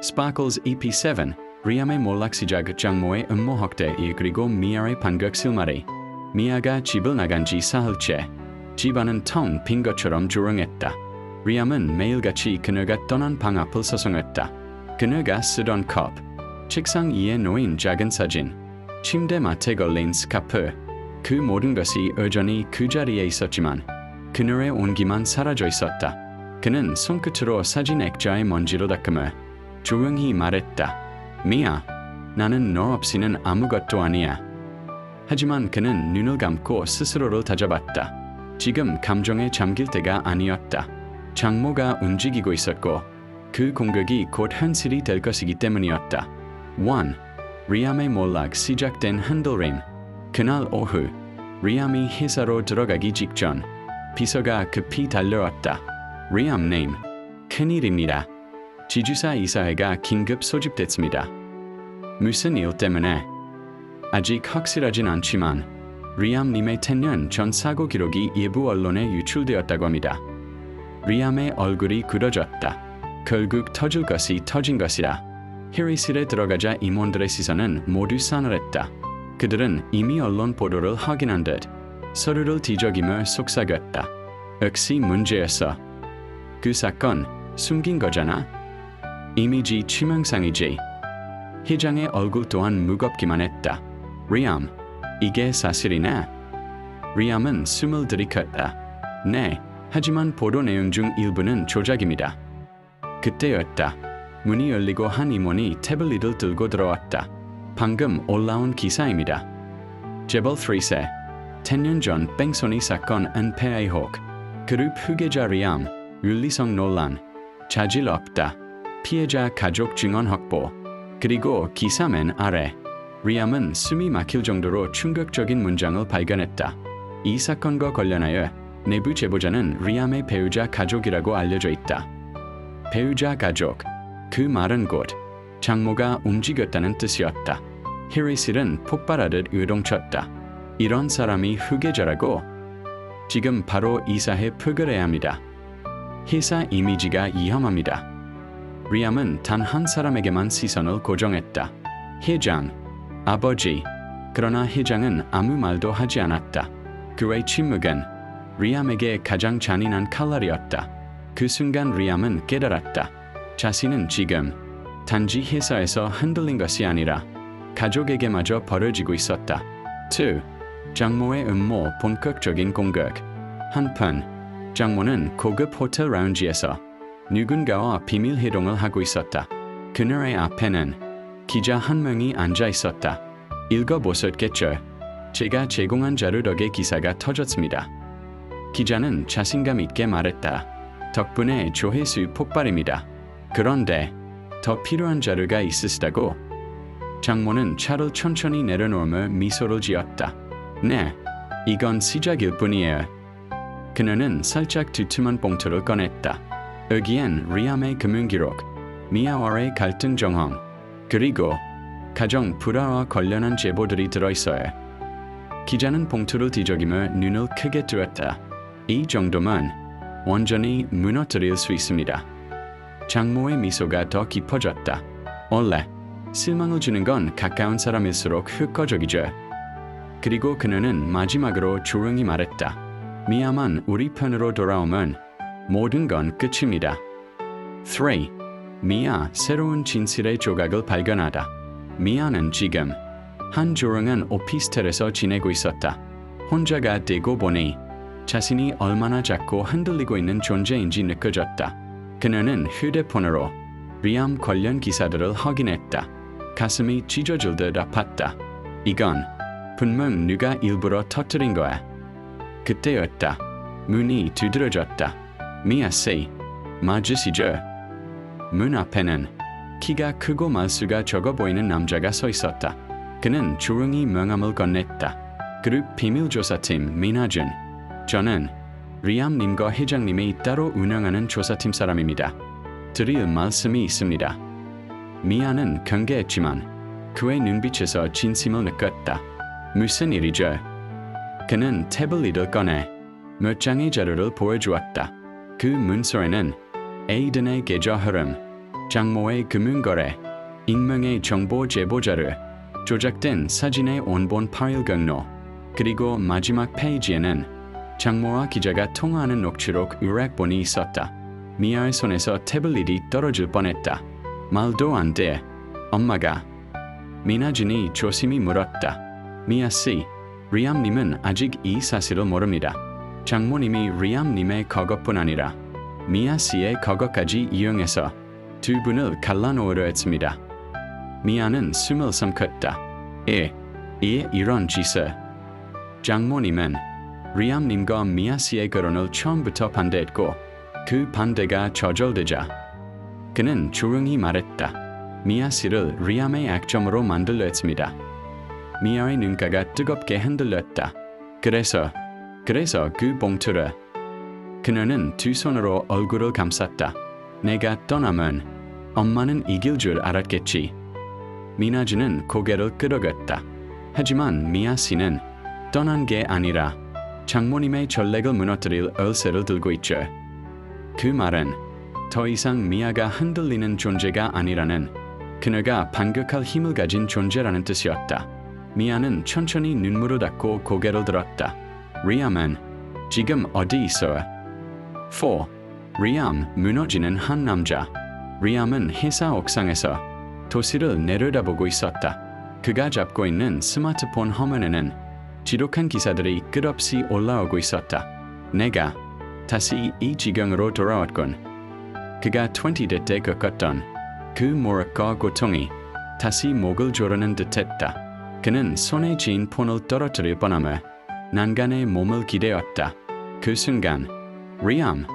Sparkles EP7, 리암의 몰락 시작 장모의 음모 확대 그리고 미아의 반격 실마리. 미아가 집을 나간 지 사흘째. 집안은 텅 빈 것처럼 조용했다. 리암은 매일같이 그녀가 떠난 방 앞을 서성했다. 그녀가 쓰던 컵, 책상 위에 놓인 작은 사진, 침대 맡에 걸린 스카프, 그 모든 것이 여전히 그 자리에 있었지만 그녀의 온기만 사라져 있었다. 그는 손끝으로 사진 액자의 먼지를 닦으며 조용히 말했다. 미아, 나는 너 없이는 아무것도 아니야. 하지만 그는 눈을 감고 스스로를 다잡았다. 지금 감정에 잠길 때가 아니었다. 장모가 움직이고 있었고 그 공격이 곧 현실이 될 것이기 때문이었다. 1. 리암의 몰락 시작된 한들림. 그날 오후 리암이 회사로 들어가기 직전 비서가 급히 달려왔다. 리암님, 큰일입니다. 지주사 이사회가 긴급 소집됐습니다. 무슨 일 때문에? 아직 확실하진 않지만 리암님의 텐년 전 사고 기록이 일부 언론에 유출되었다고 합니다. 리암의 얼굴이 굳어졌다. 결국 터질 것이 터진 것이라. 회의실에 들어가자 임원들의 시선은 모두 싸늘했다. 그들은 이미 언론 보도를 확인한 듯 서류를 뒤적이며 속삭였다. 역시 문제였어. 그 사건 숨긴 거잖아. 이미지 치명상이지. 회장의 얼굴 또한 무겁기만 했다. 리암, 이게 사실이네? 리암은 숨을 들이켰다. 네, 하지만 보도 내용 중 일부는 조작입니다. 그때였다. 문이 열리고 한 임원이 태블릿을 들고 들어왔다. 방금 올라온 기사입니다. 재벌 3세, 10년 전 뺑소니 사건 은폐 의혹, 그룹 후계자 리암, 윤리성 논란, 자질 없다. 피해자 가족 증언 확보. 그리고 기사 맨 아래 리암은 숨이 막힐 정도로 충격적인 문장을 발견했다. 이 사건과 관련하여 내부 제보자는 리암의 배우자 가족이라고 알려져 있다. 배우자 가족. 그 말은 곧 장모가 움직였다는 뜻이었다. 회의실은 폭발하듯 요동쳤다. 이런 사람이 후계자라고? 지금 바로 이사회 표결해야 합니다. 회사 이미지가 위험합니다. 리암은 단 한 사람에게만 시선을 고정했다. 회장, 아버지. 그러나 회장은 아무 말도 하지 않았다. 그의 침묵은 리암에게 가장 잔인한 칼날이었다. 그 순간 리암은 깨달았다. 자신은 지금 단지 회사에서 흔들린 것이 아니라 가족에게마저 벌어지고 있었다. 2. 장모의 음모 본격적인 공격. 한편 장모는 고급 호텔 라운지에서 누군가와 비밀 회동을 하고 있었다. 그녀의 앞에는 기자 한 명이 앉아 있었다. 읽어보셨겠죠? 제가 제공한 자료 덕에 기사가 터졌습니다. 기자는 자신감 있게 말했다. 덕분에 조회수 폭발입니다. 그런데 더 필요한 자료가 있으시다고? 장모는 차를 천천히 내려놓으며 미소를 지었다. 네, 이건 시작일 뿐이에요. 그녀는 살짝 두툼한 봉투를 꺼냈다. 여기엔 리암의 금융기록, 미아와의 갈등 정황, 그리고 가정 불화와 관련한 제보들이 들어있어요. 기자는 봉투를 뒤적이며 눈을 크게 뜨었다. 이 정도면 완전히 무너뜨릴 수 있습니다. 장모의 미소가 더 깊어졌다. 원래 실망을 주는 건 가까운 사람일수록 효과적이죠. 그리고 그녀는 마지막으로 조용히 말했다. 미아만 우리 편으로 돌아오면 모든 건 끝입니다. 3. 미아 새로운 진실의 조각을 발견하다. 미아는 지금 한 조용한 오피스텔에서 지내고 있었다. 혼자가 되고 보니 자신이 얼마나 작고 흔들리고 있는 존재인지 느껴졌다. 그녀는 휴대폰으로 리암 관련 기사들을 확인했다. 가슴이 찢어질 듯 아팠다. 이건 분명 누가 일부러 터뜨린 거야. 그때였다. 문이 두드러졌다. 미아 씨, 맞으시죠? 문 앞에는 키가 크고 말수가 적어 보이는 남자가 서 있었다. 그는 조용히 명함을 건넸다. 그룹 비밀조사팀 민하준. 저는 리암님과 회장님이 따로 운영하는 조사팀 사람입니다. 드릴 말씀이 있습니다. 미아는 경계했지만 그의 눈빛에서 진심을 느꼈다. 무슨 일이죠? 그는 태블릿을 꺼내 몇 장의 자료를 보여주었다. 그 문서에는 에이든의 계좌 흐름, 장모의 금융거래, 익명의 정보 제보자를, 조작된 사진의 원본 파일 경로, 그리고 마지막 페이지에는 장모와 기자가 통화하는 녹취록 요약본이 있었다. 미아의 손에서 태블릿이 떨어질 뻔했다. 말도 안 돼. 엄마가. 미나진이 조심히 물었다. 미아 씨, 리암님은 아직 이 사실을 모릅니다. 장모님이 리암님의 과거뿐 아니라 미아 씨의 과거까지 이용해서 두 분을 갈라놓으려 했습니다. 미아는 숨을 삼켰다. 이런 짓을. 장모님은 리암님과 미아 씨의 결혼을 처음부터 반대했고 그 반대가 저절되자 그는 조용히 말했다. 미아 씨를 리암의 약점으로 만들려 했습니다. 미아의 눈가가 뜨겁게 흔들렸다. 그래서 그 봉투를. 그녀는 두 손으로 얼굴을 감쌌다. 내가 떠나면 엄마는 이길 줄 알았겠지. 미나진은 고개를 끄덕였다. 하지만 미아 씨는 떠난 게 아니라 장모님의 전렉을 무너뜨릴 열쇠를 들고 있죠. 그 말은 더 이상 미아가 흔들리는 존재가 아니라는, 그녀가 반격할 힘을 가진 존재라는 뜻이었다. 미아는 천천히 눈물을 닦고 고개를 들었다. 리암은 지금 어디 있어? 4. 리암, 무너지는 한 남자. 리암은 회사 옥상에서 도시를 내려다보고 있었다. 그가 잡고 있는 스마트폰 화면에는 지독한 기사들이 끝없이 올라오고 있었다. 내가 다시 이 지경으로 돌아왔군. 그가 20대 때 겪었던 그 모욕과 고통이 다시 목을 조르는 듯했다. 그는 손에 쥔 폰을 떨어뜨릴 뻔하며 난간에 몸을 기대었다. 그 순간 리암!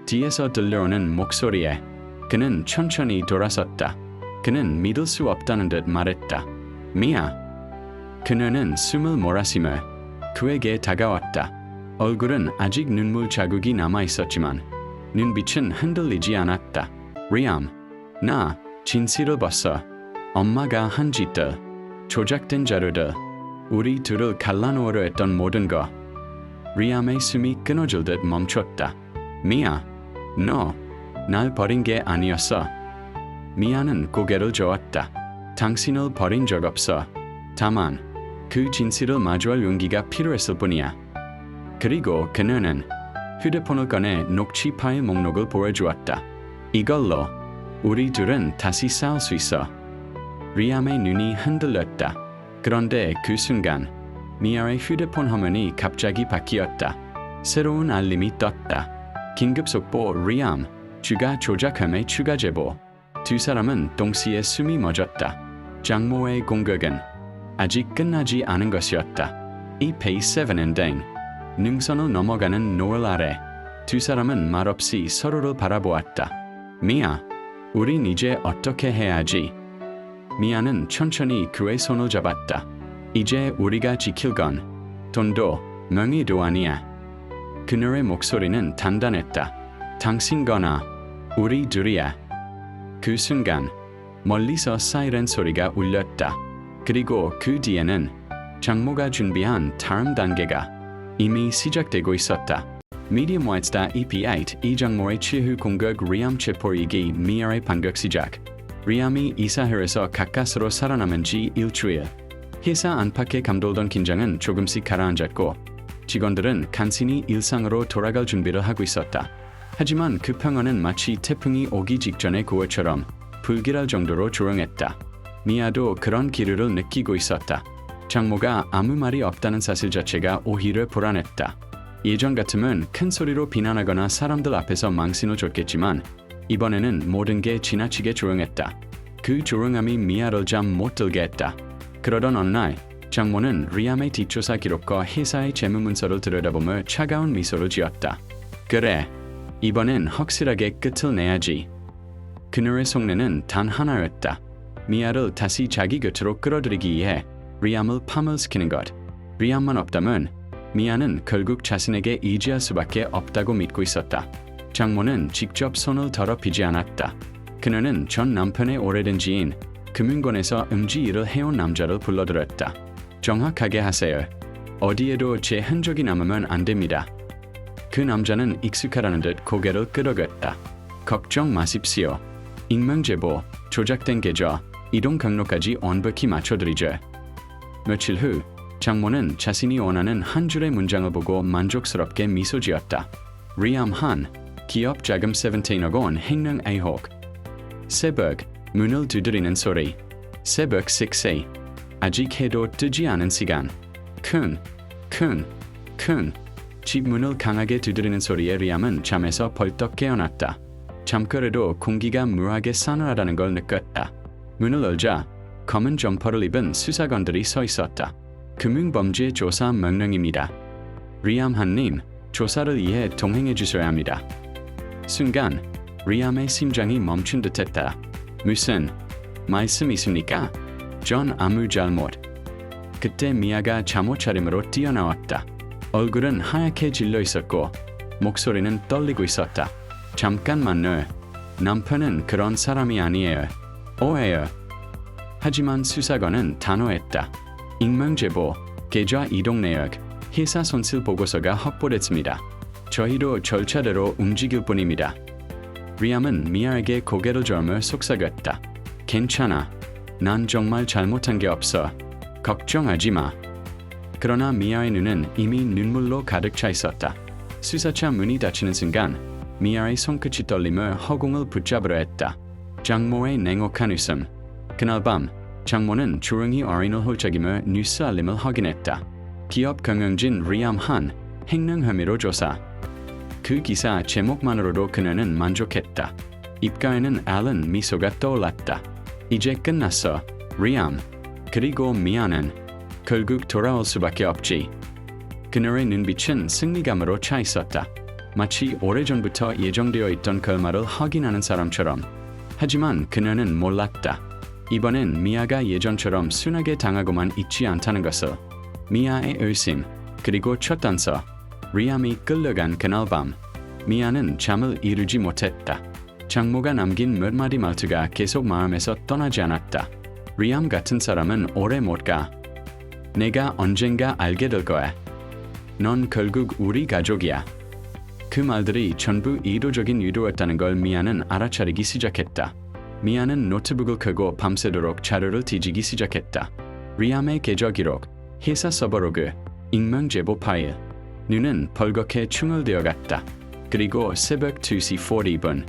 뒤에서 들려오는 목소리에 그는 천천히 돌아섰다. 그는 믿을 수 없다는 듯 말했다. 미아! 그녀는 숨을 몰아쉬며 그에게 다가왔다. 얼굴은 아직 눈물 자국이 남아있었지만 눈빛은 흔들리지 않았다. 리암! 나 진실을 봤어. 엄마가 한 짓들, 조작된 자료들, 우리 둘을 갈라놓으려 했던 모든 거. 리암의 숨이 끊어질 듯 멈췄다. 미아, 너 날 버린 게 아니었어. 미아는 고개를 저었다. 당신을 버린 적 없어. 다만 그 진실을 마주할 용기가 필요했을 뿐이야. 그리고 그녀는 휴대폰을 꺼내 녹취 파일 목록을 보여주었다. 이걸로 우리 둘은 다시 싸울 수 있어. 리암의 눈이 흔들렸다. 그런데 그 순간 미아의 휴대폰 화면이 갑자기 바뀌었다. 새로운 알림이 떴다. 긴급 속보 리암, 주가 조작함의 추가 제보. 두 사람은 동시에 숨이 멎었다. 장모의 공격은 아직 끝나지 않은 것이었다. 이 페이스 7엔딩. 능선을 넘어가는 노을 아래 두 사람은 말없이 서로를 바라보았다. 미아, 우린 이제 어떻게 해야 하지? 미아는 천천히 그의 손을 잡았다. 이제 우리가 지킬 건 돈도 명예도 아니야. 그녀의 목소리는 단단했다. 당신거나 우리 둘이야. 그 순간 멀리서 사이렌 소리가 울렸다. 그리고 그 뒤에는 장모가 준비한 다음 단계가 이미 시작되고 있었다. Medium White Star EP8 이 장모의 최후 공격 리암 체포이기 미아의 반격 시작. 리암이 이사회에서 가까스로 살아남은 지 일주일. 회사 안팎에 감돌던 긴장은 조금씩 가라앉았고 직원들은 간신히 일상으로 돌아갈 준비를 하고 있었다. 하지만 그 평화는 마치 태풍이 오기 직전의 고요처럼 불길할 정도로 조용했다. 미아도 그런 기류를 느끼고 있었다. 장모가 아무 말이 없다는 사실 자체가 오히려 불안했다. 예전 같으면 큰 소리로 비난하거나 사람들 앞에서 망신을 줬겠지만 이번에는 모든 게 지나치게 조용했다. 그 조용함이 미아를 잠 못 들게 했다. 그러던 어느 날 장모는 리암의 뒷조사 기록과 회사의 재무문서를 들여다보며 차가운 미소를 지었다. 그래, 이번엔 확실하게 끝을 내야지. 그녀의 속내는 단 하나였다. 미아를 다시 자기 곁으로 끌어들이기 위해 리암을 파멸시키는 것. 리암만 없다면 미아는 결국 자신에게 의지할 수밖에 없다고 믿고 있었다. 장모는 직접 손을 더럽히지 않았다. 그녀는 전 남편의 오래된 지인, 금융권에서 음지 일을 해온 남자를 불러들였다. 정확하게 하세요. 어디에도 제 흔적이 남으면 안 됩니다. 그 남자는 익숙하다는 듯 고개를 끄덕였다. 걱정 마십시오. 익명제보, 조작된 계좌, 이동 경로까지 완벽히 맞춰드리죠. 며칠 후 장모는 자신이 원하는 한 줄의 문장을 보고 만족스럽게 미소 지었다. 리암 한, 기업 자금 17억 원 횡령 의혹. 새벽, 문을 두드리는 소리. 새벽 6시. 아직 해도 뜨지 않은 시간. 쿵. 집 문을 강하게 두드리는 소리에 리암은 잠에서 벌떡 깨어났다. 잠결에도 공기가 묘하게 싸늘하다는 걸 느꼈다. 문을 열자 검은 점퍼를 입은 수사관들이 서 있었다. 금융범죄 조사 명령입니다. 리암 한님, 조사를 위해 동행해 주셔야 합니다. 순간 리암의 심장이 멈춘 듯했다. 무슨 말씀 있습니까? 전 아무 잘못. 그때 미아가 잠옷 차림으로 뛰어나왔다. 얼굴은 하얗게 질려 있었고 목소리는 떨리고 있었다. 잠깐만요. 남편은 그런 사람이 아니에요. 오해요. 하지만 수사관은 단호했다. 익명제보, 계좌 이동 내역, 회사 손실 보고서가 확보됐습니다. 저희도 절차대로 움직일 뿐입니다. 리암은 미아에게 고개를 저으며 속삭였다. 괜찮아. 난 정말 잘못한 게 없어. 걱정하지 마. 그러나 미아의 눈은 이미 눈물로 가득 차 있었다. 수사차 문이 닫히는 순간 미아의 손끝이 떨리며 허공을 붙잡으려 했다. 장모의 냉혹한 웃음. 그날 밤 장모는 조용히 어린을 홀짝이며 뉴스 알림을 확인했다. 기업 경영진 리암 한, 횡령 혐의로 조사. 그 기사 제목만으로도 그녀는 만족했다. 입가에는 앓은 미소가 떠올랐다. 이제 끝났어, 리암. 그리고 미아는 결국 돌아올 수밖에 없지. 그녀의 눈빛은 승리감으로 차 있었다. 마치 오래전부터 예정되어 있던 결말을 확인하는 사람처럼. 하지만 그녀는 몰랐다. 이번엔 미아가 예전처럼 순하게 당하고만 있지 않다는 것을. 미아의 의심, 그리고 첫 단서. 리암이 끌려간 그날 밤. 미아는 잠을 이루지 못했다. 장모가 남긴 몇 마디 말투가 계속 마음에서 떠나지 않았다. 리암 같은 사람은 오래 못 가. 내가 언젠가 알게 될 거야. 넌 결국 우리 가족이야. 그 말들이 전부 의도적인 유도였다는 걸 미아는 알아차리기 시작했다. 미아는 노트북을 켜고 밤새도록 자료를 뒤지기 시작했다. 리암의 계좌 기록, 회사 서버 로그, 익명 제보 파일. 눈은 벌겋게 충혈되어 갔다. 그리고 새벽 2시 40분.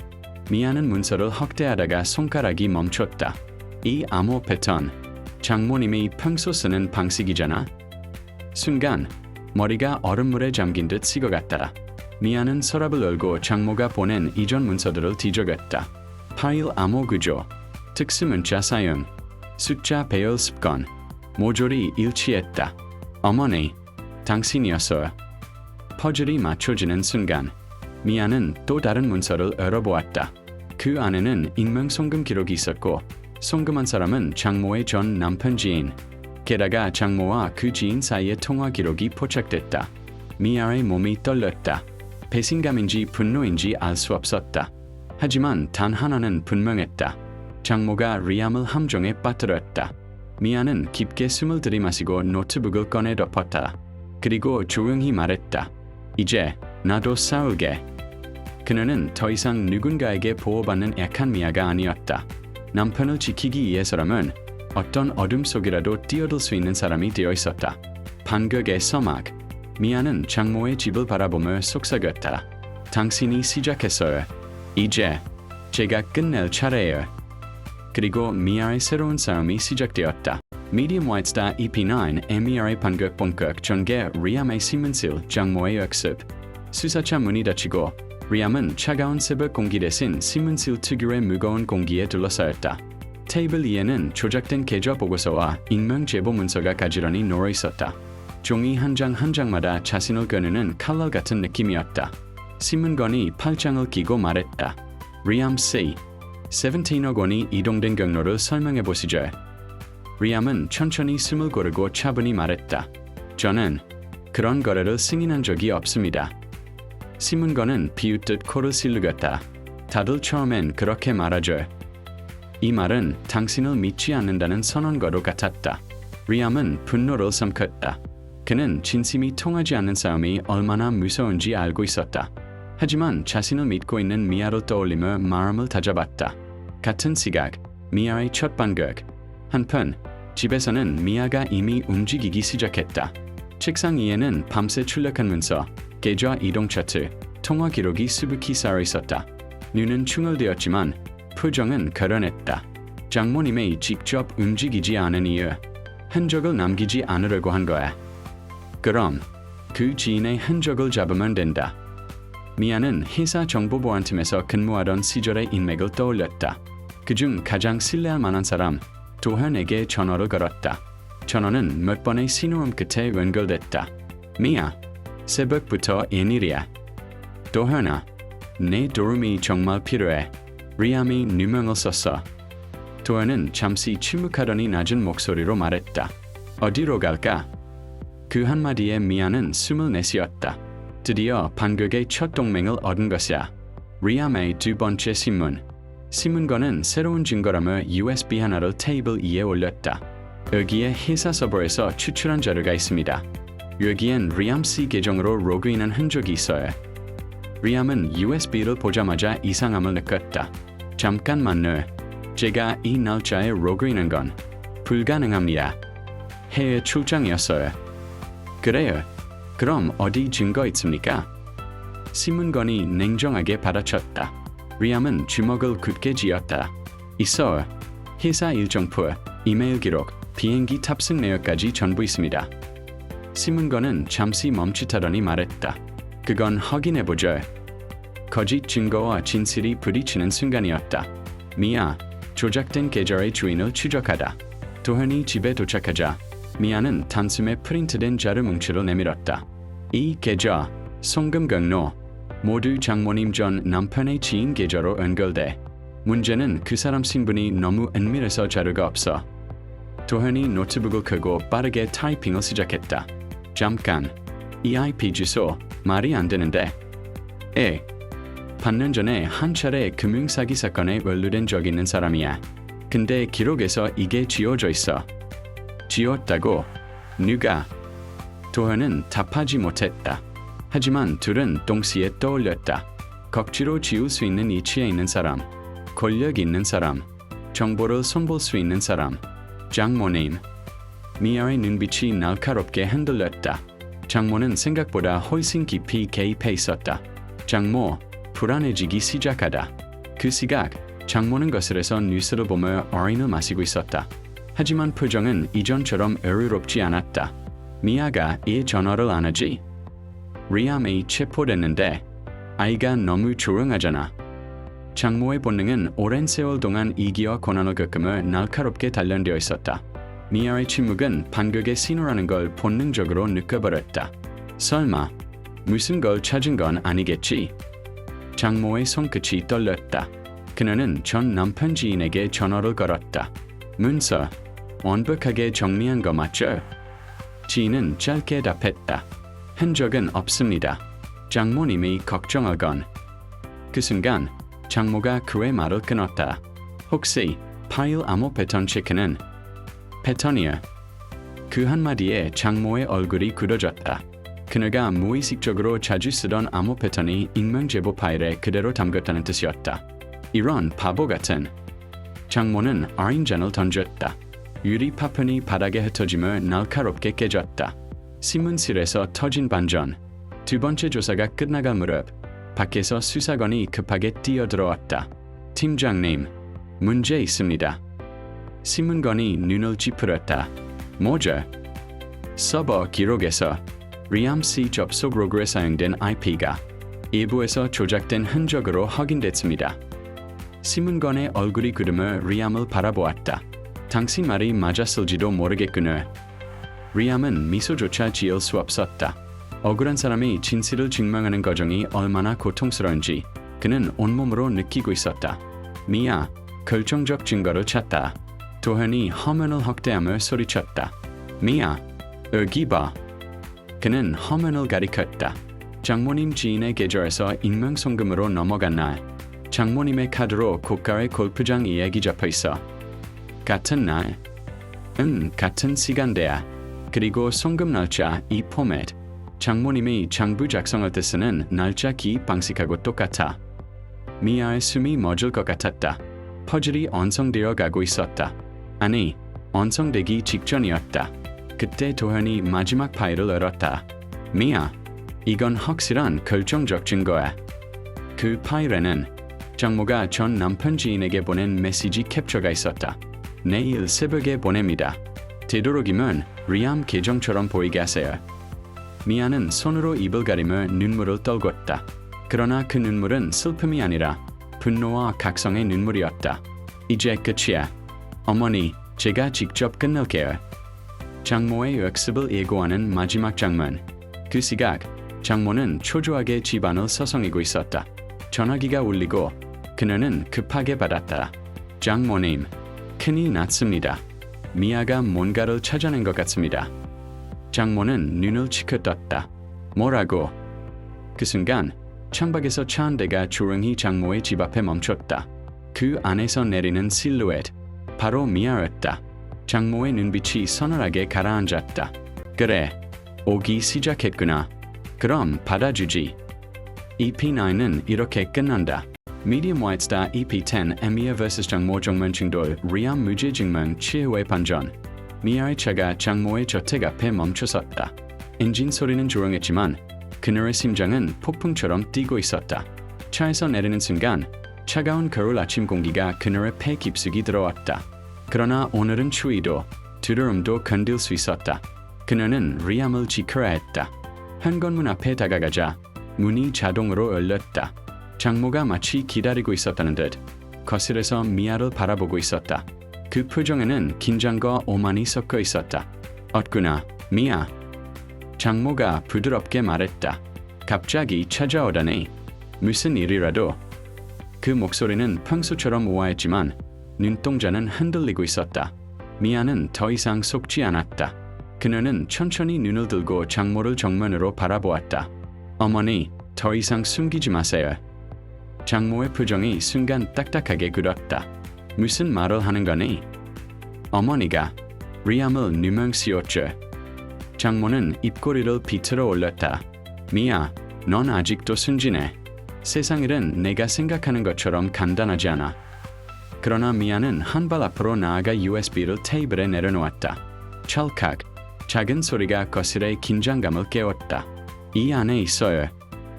미아는 문서를 확대하다가 손가락이 멈췄다. 이 암호 패턴. 장모님이 평소 쓰는 방식이잖아. 순간 머리가 얼음물에 잠긴 듯 식어갔다. 미아는 서랍을 열고 장모가 보낸 이전 문서들을 뒤적였다. 파일 암호 구조, 특수문자 사용, 숫자 배열 습관, 모조리 일치했다. 어머니, 당신이었어요. 퍼즐이 맞춰지는 순간 미아는 또 다른 문서를 열어보았다. 그 안에는 익명 송금 기록이 있었고 송금한 사람은 장모의 전 남편 지인. 게다가 장모와 그 지인 사이의 통화 기록이 포착됐다. 미아의 몸이 떨렸다. 배신감인지 분노인지 알 수 없었다. 하지만 단 하나는 분명했다. 장모가 리암을 함정에 빠뜨렸다. 미아는 깊게 숨을 들이마시고 노트북을 꺼내 덮었다. 그리고 조용히 말했다. 이제 나도 싸울게. 그녀는 더 이상 누군가에게 보호받는 약한 미아가 아니었다. 남편을 지키기 위해서라면 어떤 어둠 속이라도 뛰어들 수 있는 사람이 되어 있었다. 반격의 서막. 미아는 장모의 집을 바라보며 속삭였다. 당신이 시작했어요. 이제 제가 끝낼 차례예요. 그리고 미아의 새로운 싸움이 시작되었다. 미디엄 화이트스타 EP9 MER의 반격 본격 전개 리암의 신문실 장모의 역습. 수사차 문이 닫히고 리암은 차가운 새벽 공기 대신 신문실 특유의 무거운 공기에 둘러싸였다. 테이블 위에는 조작된 계좌 보고서와 익명 제보 문서가 가지런히 놓여 있었다. 종이 한 장 한 장마다 자신을 겨누는 칼날 같은 느낌이었다. 신문건이 팔짱을 끼고 말했다. 리암 C. 17억 원이 이동된 경로를 설명해 보시죠. 리암은 천천히 숨을 고르고 차분히 말했다. 저는 그런 거래를 승인한 적이 없습니다. 신문건은 비웃듯 코를 실룩였다. 다들 처음엔 그렇게 말하죠. 이 말은 당신을 믿지 않는다는 선언과도 같았다. 리암은 분노를 삼켰다. 그는 진심이 통하지 않는 싸움이 얼마나 무서운지 알고 있었다. 하지만 자신을 믿고 있는 미아를 떠올리며 마음을 다잡았다. 같은 시각, 미아의 첫 반격. 한편, 집에서는 미아가 이미 움직이기 시작했다. 책상 위에는 밤새 출력한 문서, 계좌 이동 차트, 통화 기록이 수북히 쌓여 있었다. 눈은 충혈되었지만 표정은 가련했다. 장모님이 직접 움직이지 않은 이유, 흔적을 남기지 않으려고 한 거야. 그럼 그 지인의 흔적을 잡으면 된다. 미아는 회사 정보보안팀에서 근무하던 시절의 인맥을 떠올렸다. 그중 가장 신뢰할 만한 사람, 도현에게 전화를 걸었다. 전화는 몇 번의 신호음 끝에 연결됐다. 미아, 새벽부터 웬일이야? 도현아, 내 도움이 정말 필요해. 리암이 누명을 썼어. 도현은 잠시 침묵하더니 낮은 목소리로 말했다. 어디로 갈까? 그 한마디에 미아는 숨을 내쉬었다. 드디어 반격의 첫 동맹을 얻은 것이야. 리암의 두 번째 신문. 신문건은 새로운 증거라며 USB 하나를 테이블 위에 올렸다. 여기에 회사 서버에서 추출한 자료가 있습니다. 여기엔 리암 C 계정으로 로그인한 흔적이 있어요. 리암은 USB를 보자마자 이상함을 느꼈다. 잠깐만요. 제가 이 날짜에 로그인한 건 불가능합니다. 해외 출장이었어요. 그래요. 그럼 어디 증거 있습니까? 신문건이 냉정하게 받아쳤다. 리암은 주먹을 굳게 쥐었다. 있어요. 회사 일정표, 이메일 기록, 비행기 탑승 내역까지 전부 있습니다. 신문건은 잠시 멈칫하더니 말했다. 그건 확인해보죠. 거짓 증거와 진실이 부딪히는 순간이었다. 미아, 조작된 계좌의 주인을 추적하다. 도현이 집에 도착하자 미아는 단숨에 프린트된 자료 뭉치를 내밀었다. 이 계좌, 송금 경로, 모두 장모님 전 남편의 지인 계좌로 연결돼. 문제는 그 사람 신분이 너무 은밀해서 자료가 없어. 도현이 노트북을 켜고 빠르게 타이핑을 시작했다. 잠깐, 이 IP 주소 말이 안 되는데. 반년 전에 한 차례 금융사기 사건에 연루된 적 있는 사람이야. 근데 기록에서 이게 지워져 있어. 지웠다고? 누가? 도현은 답하지 못했다. 하지만 둘은 동시에 떠올렸다. 억지로 지울 수 있는 위치에 있는 사람, 권력 있는 사람, 정보를 손볼 수 있는 사람, 장모님. 미아의 눈빛이 날카롭게 흔들렸다. 장모는 생각보다 훨씬 깊이 개입해 있었다. 장모, 불안해지기 시작하다. 그 시각, 장모는 거실에서 뉴스를 보며 와인을 마시고 있었다. 하지만 표정은 이전처럼 여유롭지 않았다. 미아가 이 전화를 안 하지? 리암이 체포됐는데 아이가 너무 조용하잖아. 장모의 본능은 오랜 세월 동안 이기와 고난을 겪으며 날카롭게 단련되어 있었다. 미아의 침묵은 반격의 신호라는 걸 본능적으로 느껴버렸다. 설마 무슨 걸 찾은 건 아니겠지? 장모의 손끝이 떨렸다. 그녀는 전 남편 지인에게 전화를 걸었다. 문서, 완벽하게 정리한 거 맞죠? 지인은 짧게 답했다. 흔적은 없습니다. 장모님이 걱정하건. 그 순간 장모가 그의 말을 끊었다. 혹시 파일 암호 패턴 체크는? 패턴이야. 그 한마디에 장모의 얼굴이 굳어졌다. 그녀가 무의식적으로 자주 쓰던 암호 패턴이 익명 제보 파일에 그대로 담겼다는 뜻이었다. 이런 바보 같은. 장모는 와인잔을 던졌다. 유리 파편이 바닥에 흩어지며 날카롭게 깨졌다. 신문실에서 터진 반전. 두 번째 조사가 끝나갈 무렵 밖에서 수사관이 급하게 뛰어들어왔다. 팀장님, 문제 있습니다. 신문관이 눈을 찌푸렸다. 뭐죠? 서버 기록에서 리암 C 접속 로그에 사용된 IP가 일부에서 조작된 흔적으로 확인됐습니다. 신문관의 얼굴이 굳으며 리암을 바라보았다. 당신 말이 맞았을지도 모르겠구나. 리암은 미소조차 지을 수 없었다. 억울한 사람이 진실을 증명하는 과정이 얼마나 고통스러운지 그는 온몸으로 느끼고 있었다. 미아, 결정적 증거를 찾다. 도현이 화면을 확대하며 소리쳤다. 미아, 여기 봐. 그는 화면을 가리켰다. 장모님 지인의 계좌에서 익명 송금으로 넘어간 날, 장모님의 카드로 고가의 골프장 이야기 잡혀있어. 같은 날? 같은 시간대야. 그리고 송금 날짜 이 포맷. 장모님이 장부 작성할 때 쓰는 날짜 기입 방식하고 똑같아. 미아의 숨이 멎을 것 같았다. 퍼즐이 완성되어 가고 있었다. 아니, 완성되기 직전이었다. 그때 도현이 마지막 파일을 열었다. 미아, 이건 확실한 결정적 증거야. 그 파일에는 장모가 전 남편 지인에게 보낸 메시지 캡처가 있었다. 내일 새벽에 보냅니다. 되도록이면 리암 계정처럼 보이게 하세요. 미아는 손으로 입을 가리며 눈물을 떨궜다. 그러나 그 눈물은 슬픔이 아니라 분노와 각성의 눈물이었다. 이제 끝이야. 어머니, 제가 직접 끝낼게요. 장모의 역습을 예고하는 마지막 장면. 그 시각, 장모는 초조하게 집안을 서성이고 있었다. 전화기가 울리고 그녀는 급하게 받았다. 장모님, 큰일 났습니다. 미아가 뭔가를 찾아낸 것 같습니다. 장모는 눈을 치켜 떴다. 뭐라고? 그 순간 창밖에서 차 한 대가 조용히 장모의 집 앞에 멈췄다. 그 안에서 내리는 실루엣, 바로 미아였다. 장모의 눈빛이 서늘하게 가라앉았다. 그래, 오기 시작했구나. 그럼 받아주지. EP9은 이렇게 끝난다. Medium White Star EP10 Mia vs 장모 정면충돌 리암 무죄 증명 최후의 반전. 미아의 차가 장모의 저택 앞에 멈춰섰다. 엔진 소리는 조용했지만 그녀의 심장은 폭풍처럼 뛰고 있었다. 차에서 내리는 순간 차가운 겨울 아침 공기가 그녀의 폐 깊숙이 들어왔다. 그러나 오늘은 추위도 두려움도 견딜 수 있었다. 그녀는 리암을 지켜야 했다. 현관문 앞에 다가가자 문이 자동으로 열렸다. 장모가 마치 기다리고 있었다는 듯 거실에서 미아를 바라보고 있었다. 그 표정에는 긴장과 오만이 섞여 있었다. 어구나, 미아. 장모가 부드럽게 말했다. 갑자기 찾아오다니. 무슨 일이라도. 그 목소리는 평소처럼 우아했지만 눈동자는 흔들리고 있었다. 미아는 더 이상 속지 않았다. 그녀는 천천히 눈을 들고 장모를 정면으로 바라보았다. 어머니, 더 이상 숨기지 마세요. 장모의 표정이 순간 딱딱하게 굳었다. 무슨 말을 하는 거니? 어머니가 리암을 누명씌웠죠. 장모는 입꼬리를 비틀어 올렸다. 미아, 넌 아직도 순진해. 세상 일은 내가 생각하는 것처럼 간단하지 않아. 그러나 미아는 한 발 앞으로 나아가 USB를 테이블에 내려놓았다. 찰칵, 작은 소리가 거실의 긴장감을 깨웠다. 이 안에 있어요.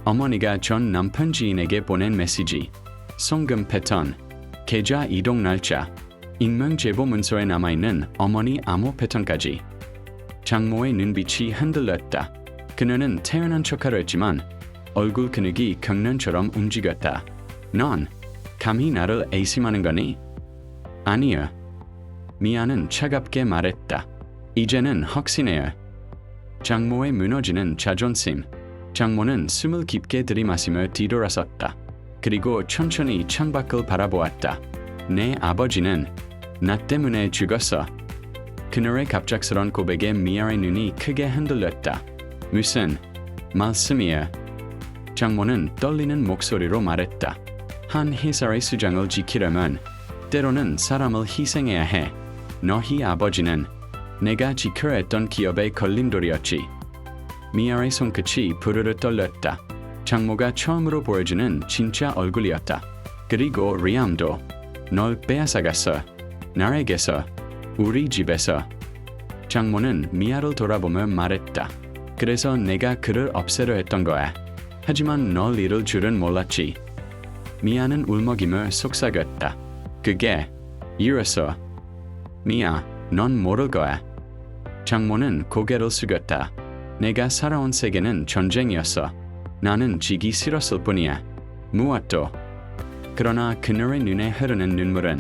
어머니가 전 남편 지인에게 보낸 메시지. 송금 패턴, 계좌 이동 날짜, 익명 제보 문서에 남아있는 어머니 암호 패턴까지. 장모의 눈빛이 흔들렸다. 그녀는 태연한 척하려 했지만 얼굴 근육이 경련처럼 움직였다. 넌 감히 나를 의심하는 거니? 아니요. 미아는 차갑게 말했다. 이제는 확신해요. 장모의 무너지는 자존심. 장모는 숨을 깊게 들이마시며 뒤돌아섰다. 그리고 천천히 창밖을 바라보았다. 내 아버지는 나 때문에 죽었어. 그녀의 갑작스런 고백에 미아의 눈이 크게 흔들렸다. 무슨 말씀이야? 장모는 떨리는 목소리로 말했다. 한 회사의 수장을 지키려면 때로는 사람을 희생해야 해. 너희 아버지는 내가 지켜야 했던 기업의 걸림돌이었지. 미아의 손끝이 부르르 떨렸다. 장모가 처음으로 보여주는 진짜 얼굴이었다. 그리고 리암도 널 빼앗아갔어. 나에게서, 우리 집에서. 장모는 미아를 돌아보며 말했다. 그래서 내가 그를 없애려 했던 거야. 하지만 널 잃을 줄은 몰랐지. 미아는 울먹이며 속삭였다. 그게 이랬어. 미아, 넌 모를 거야. 장모는 고개를 숙였다. 내가 살아온 세계는 전쟁이었어. 나는 지기 싫었을 뿐이야. 무엇도. 그러나 그녀의 눈에 흐르는 눈물은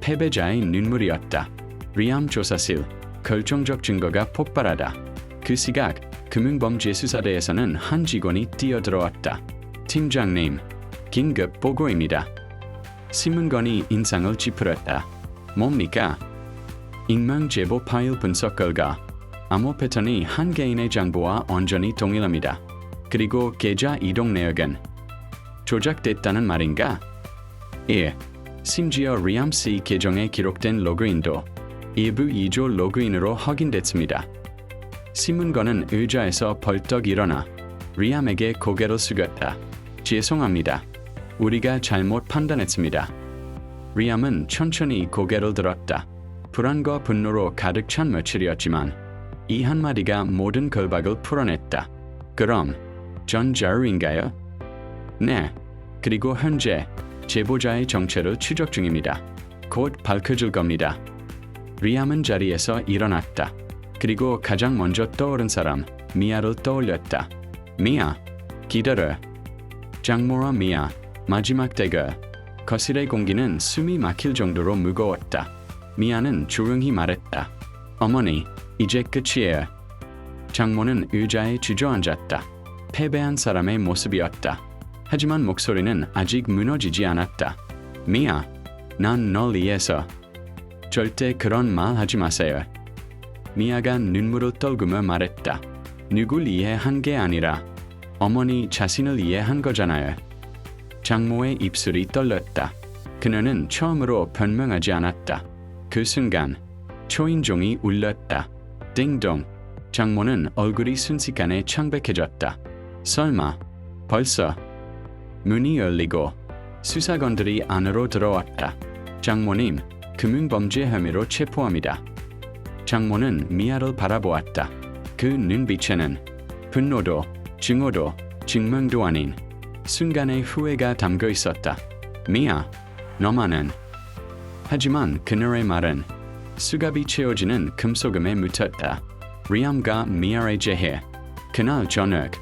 패배자의 눈물이었다. 리암 조사실, 결정적 증거가 폭발하다. 그 시각 금융범죄수사대에서는 한 직원이 뛰어들어왔다. 팀장님, 긴급 보고입니다. 신문건이 인상을 찌푸렸다. 뭡니까? 익명 제보 파일 분석 결과 암호 패턴이 한 개인의 장부와 완전히 동일합니다. 그리고 계좌 이동 내역은 조작됐다는 말인가? 예, 심지어 리암 C 계정에 기록된 로그인도 일부 2조 로그인으로 확인됐습니다. 신문건은 의자에서 벌떡 일어나 리암에게 고개를 숙였다. 죄송합니다. 우리가 잘못 판단했습니다. 리암은 천천히 고개를 들었다. 불안과 분노로 가득 찬 며칠이었지만 이 한마디가 모든 걸박을 풀어냈다. 그럼 전 자유인가요? 네. 그리고 현재 제보자의 정체를 추적 중입니다. 곧 밝혀질 겁니다. 리암은 자리에서 일어났다. 그리고 가장 먼저 떠오른 사람 미아를 떠올렸다. 미아, 기다려. 장모와 미아, 마지막 대결. 거실의 공기는 숨이 막힐 정도로 무거웠다. 미아는 조용히 말했다. 어머니, 이제 끝이에요. 장모는 의자에 주저앉았다. 패배한 사람의 모습이었다. 하지만 목소리는 아직 무너지지 않았다. 미아, 난 널 위해서. 절대 그런 말 하지 마세요. 미아가 눈물을 떨구며 말했다. 누굴 이해한 게 아니라 어머니 자신을 이해한 거잖아요. 장모의 입술이 떨렸다. 그녀는 처음으로 변명하지 않았다. 그 순간 초인종이 울렸다. 띵동. 장모는 얼굴이 순식간에 창백해졌다. 설마 벌써? 문이 열리고 수사관들이 안으로 들어왔다. 장모님, 금융범죄 혐의로 체포합니다. 장모는 미아를 바라보았다. 그 눈빛에는 분노도, 증오도, 증명도 아닌 순간의 후회가 담겨 있었다. 미아, 너만은. 하지만 그녀의 말은 수갑이 채워지는 금속음에 묻혔다. 리암과 미아의 재해. 그날 저녁,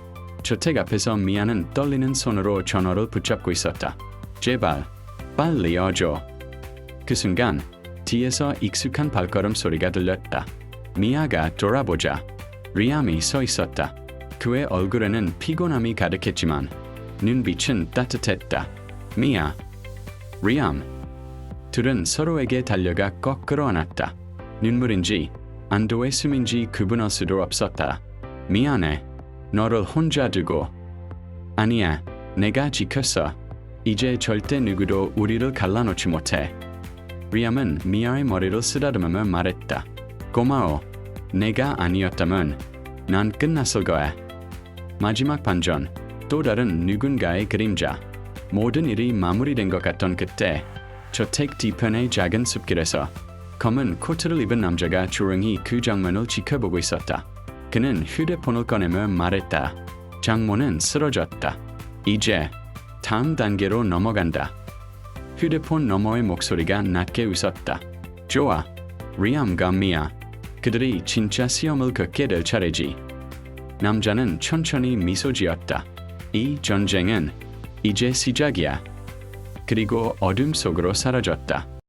저택 앞에서 미아는 떨리는 손으로 전화를 붙잡고 있었다. 제발, 빨리 와줘. 그 순간 뒤에서 익숙한 발걸음 소리가 들렸다. 미아가 돌아보자 리암이 서 있었다. 그의 얼굴에는 피곤함이 가득했지만 눈빛은 따뜻했다. 미아, 리암. 둘은 서로에게 달려가 꼭 끌어안았다. 눈물인지 안도의 숨인지 구분할 수도 없었다. 미안해. 너를 혼자 두고. 아니야, 내가 지켰어. 이제 절대 누구도 우리를 갈라놓지 못해. 리암은 미아의 머리를 쓰다듬으며 말했다. 고마워. 내가 아니었다면 난 끝났을 거야. 마지막 반전, 또 다른 누군가의 그림자. 모든 일이 마무리된 것 같던 그때 저택 뒤편의 작은 숲길에서 검은 코트를 입은 남자가 조용히 그 장면을 지켜보고 있었다. 그는 휴대폰을 꺼내며 말했다. 장모는 쓰러졌다. 이제 다음 단계로 넘어간다. 휴대폰 너머의 목소리가 낮게 웃었다. 좋아, 리암과 미아. 그들이 진짜 시험을 겪게 될 차례지. 남자는 천천히 미소 지었다. 이 전쟁은 이제 시작이야. 그리고 어둠 속으로 사라졌다.